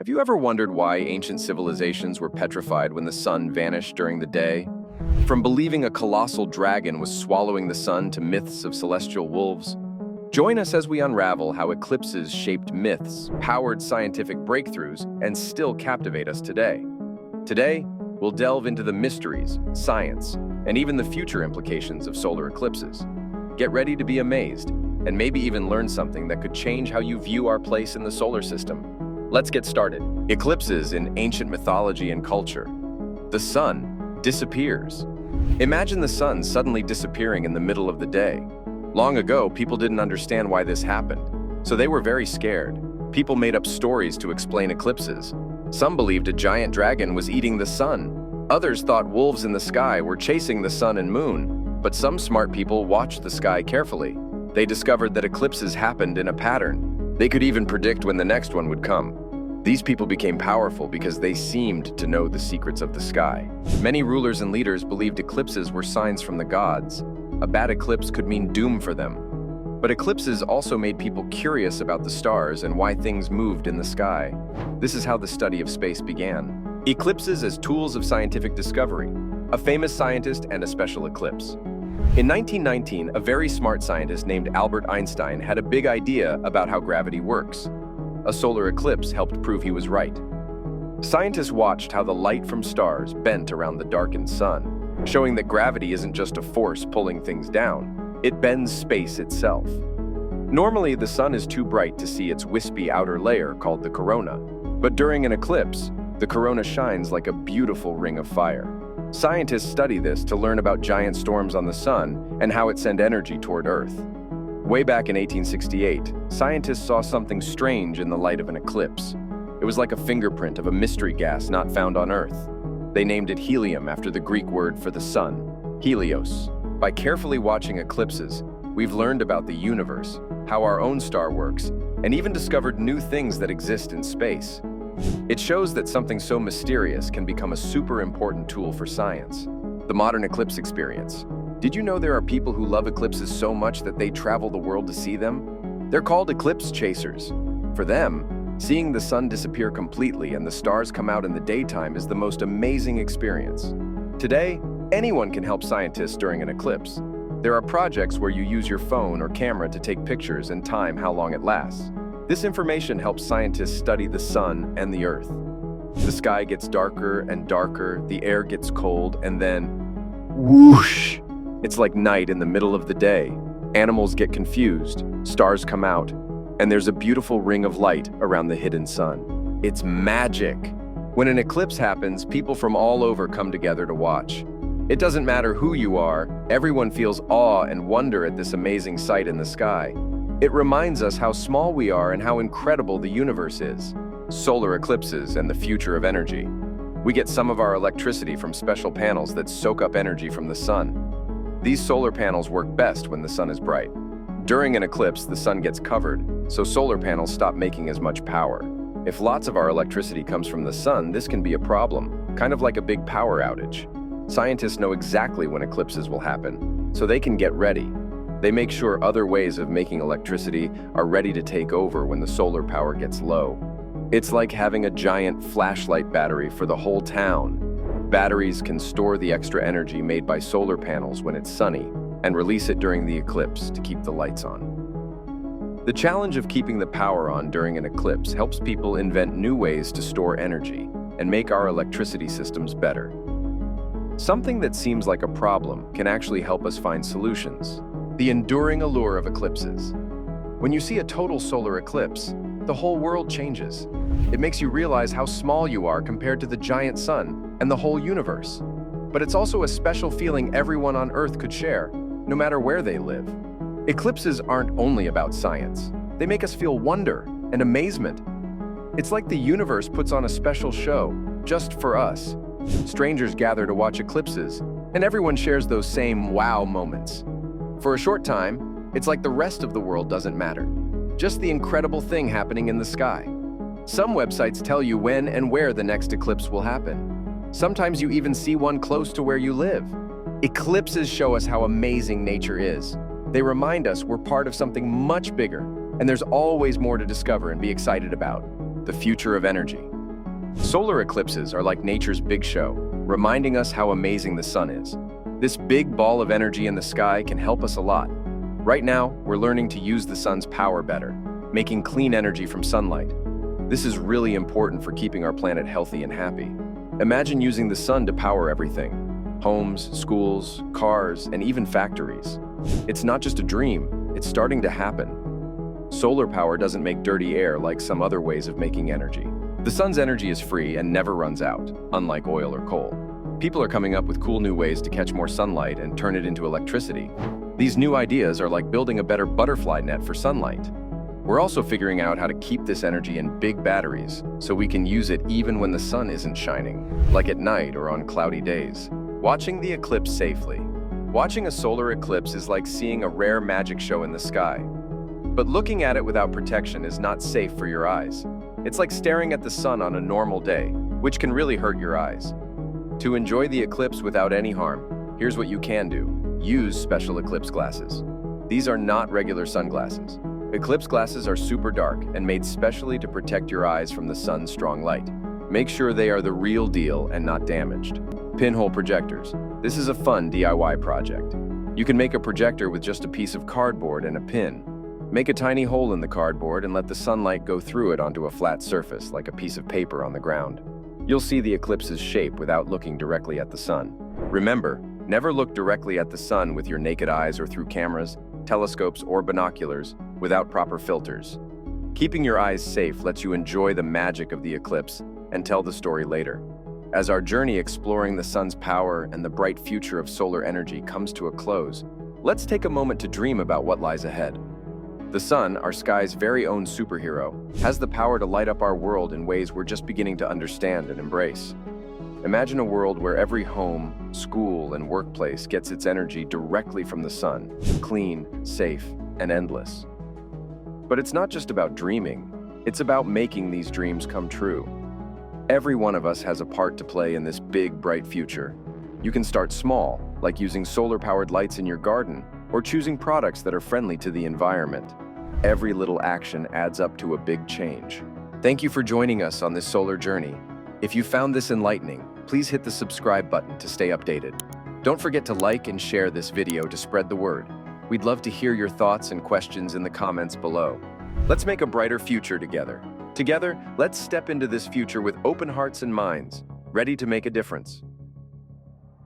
Have you ever wondered why ancient civilizations were petrified when the sun vanished during the day? From believing a colossal dragon was swallowing the sun to myths of celestial wolves. Join us as we unravel how eclipses shaped myths, powered scientific breakthroughs, and still captivate us today. Today, we'll delve into the mysteries, science, and even the future implications of solar eclipses. Get ready to be amazed, and maybe even learn something that could change how you view our place in the solar system. Let's get started. Eclipses in ancient mythology and culture. The sun disappears. Imagine the sun suddenly disappearing in the middle of the day. Long ago, people didn't understand why this happened, so they were very scared. People made up stories to explain eclipses. Some believed a giant dragon was eating the sun. Others thought wolves in the sky were chasing the sun and moon. But some smart people watched the sky carefully. They discovered that eclipses happened in a pattern. They could even predict when the next one would come. These people became powerful because they seemed to know the secrets of the sky. Many rulers and leaders believed eclipses were signs from the gods. A bad eclipse could mean doom for them. But eclipses also made people curious about the stars and why things moved in the sky. This is how the study of space began. Eclipses as tools of scientific discovery. A famous scientist and a special eclipse. In 1919, a very smart scientist named Albert Einstein had a big idea about how gravity works. A solar eclipse helped prove he was right. Scientists watched how the light from stars bent around the darkened sun, showing that gravity isn't just a force pulling things down, it bends space itself. Normally, the sun is too bright to see its wispy outer layer called the corona, but during an eclipse, the corona shines like a beautiful ring of fire. Scientists study this to learn about giant storms on the sun and how it sends energy toward Earth. Way back in 1868, scientists saw something strange in the light of an eclipse. It was like a fingerprint of a mystery gas not found on Earth. They named it helium after the Greek word for the sun, helios. By carefully watching eclipses, we've learned about the universe, how our own star works, and even discovered new things that exist in space. It shows that something so mysterious can become a super important tool for science. The modern eclipse experience. Did you know there are people who love eclipses so much that they travel the world to see them? They're called eclipse chasers. For them, seeing the sun disappear completely and the stars come out in the daytime is the most amazing experience. Today, anyone can help scientists during an eclipse. There are projects where you use your phone or camera to take pictures and time how long it lasts. This information helps scientists study the sun and the Earth. The sky gets darker and darker, the air gets cold, and then whoosh! It's like night in the middle of the day. Animals get confused, stars come out, and there's a beautiful ring of light around the hidden sun. It's magic. When an eclipse happens, people from all over come together to watch. It doesn't matter who you are, everyone feels awe and wonder at this amazing sight in the sky. It reminds us how small we are and how incredible the universe is. Solar eclipses and the future of energy. We get some of our electricity from special panels that soak up energy from the sun. These solar panels work best when the sun is bright. During an eclipse, the sun gets covered, so solar panels stop making as much power. If lots of our electricity comes from the sun, this can be a problem, kind of like a big power outage. Scientists know exactly when eclipses will happen, so they can get ready. They make sure other ways of making electricity are ready to take over when the solar power gets low. It's like having a giant flashlight battery for the whole town. Batteries can store the extra energy made by solar panels when it's sunny and release it during the eclipse to keep the lights on. The challenge of keeping the power on during an eclipse helps people invent new ways to store energy and make our electricity systems better. Something that seems like a problem can actually help us find solutions. The enduring allure of eclipses. When you see a total solar eclipse, the whole world changes. It makes you realize how small you are compared to the giant sun and the whole universe. But it's also a special feeling everyone on Earth could share, no matter where they live. Eclipses aren't only about science. They make us feel wonder and amazement. It's like the universe puts on a special show just for us. Strangers gather to watch eclipses, and everyone shares those same wow moments. For a short time, it's like the rest of the world doesn't matter. Just the incredible thing happening in the sky. Some websites tell you when and where the next eclipse will happen. Sometimes you even see one close to where you live. Eclipses show us how amazing nature is. They remind us we're part of something much bigger, and there's always more to discover and be excited about. The future of energy. Solar eclipses are like nature's big show, reminding us how amazing the sun is. This big ball of energy in the sky can help us a lot. Right now, we're learning to use the sun's power better, making clean energy from sunlight. This is really important for keeping our planet healthy and happy. Imagine using the sun to power everything: homes, schools, cars, and even factories. It's not just a dream, it's starting to happen. Solar power doesn't make dirty air like some other ways of making energy. The sun's energy is free and never runs out, unlike oil or coal. People are coming up with cool new ways to catch more sunlight and turn it into electricity. These new ideas are like building a better butterfly net for sunlight. We're also figuring out how to keep this energy in big batteries so we can use it even when the sun isn't shining, like at night or on cloudy days. Watching the eclipse safely. Watching a solar eclipse is like seeing a rare magic show in the sky. But looking at it without protection is not safe for your eyes. It's like staring at the sun on a normal day, which can really hurt your eyes. To enjoy the eclipse without any harm, here's what you can do. Use special eclipse glasses. These are not regular sunglasses. Eclipse glasses are super dark and made specially to protect your eyes from the sun's strong light. Make sure they are the real deal and not damaged. Pinhole projectors. This is a fun DIY project. You can make a projector with just a piece of cardboard and a pin. Make a tiny hole in the cardboard and let the sunlight go through it onto a flat surface, like a piece of paper on the ground. You'll see the eclipse's shape without looking directly at the sun. Remember, never look directly at the sun with your naked eyes or through cameras, telescopes, or binoculars without proper filters. Keeping your eyes safe lets you enjoy the magic of the eclipse and tell the story later. As our journey exploring the sun's power and the bright future of solar energy comes to a close, let's take a moment to dream about what lies ahead. The sun, our sky's very own superhero, has the power to light up our world in ways we're just beginning to understand and embrace. Imagine a world where every home, school, and workplace gets its energy directly from the sun, clean, safe, and endless. But it's not just about dreaming, it's about making these dreams come true. Every one of us has a part to play in this big, bright future. You can start small, like using solar-powered lights in your garden, or choosing products that are friendly to the environment. Every little action adds up to a big change. Thank you for joining us on this solar journey. If you found this enlightening, please hit the subscribe button to stay updated. Don't forget to like and share this video to spread the word. We'd love to hear your thoughts and questions in the comments below. Let's make a brighter future together. Together, let's step into this future with open hearts and minds, ready to make a difference.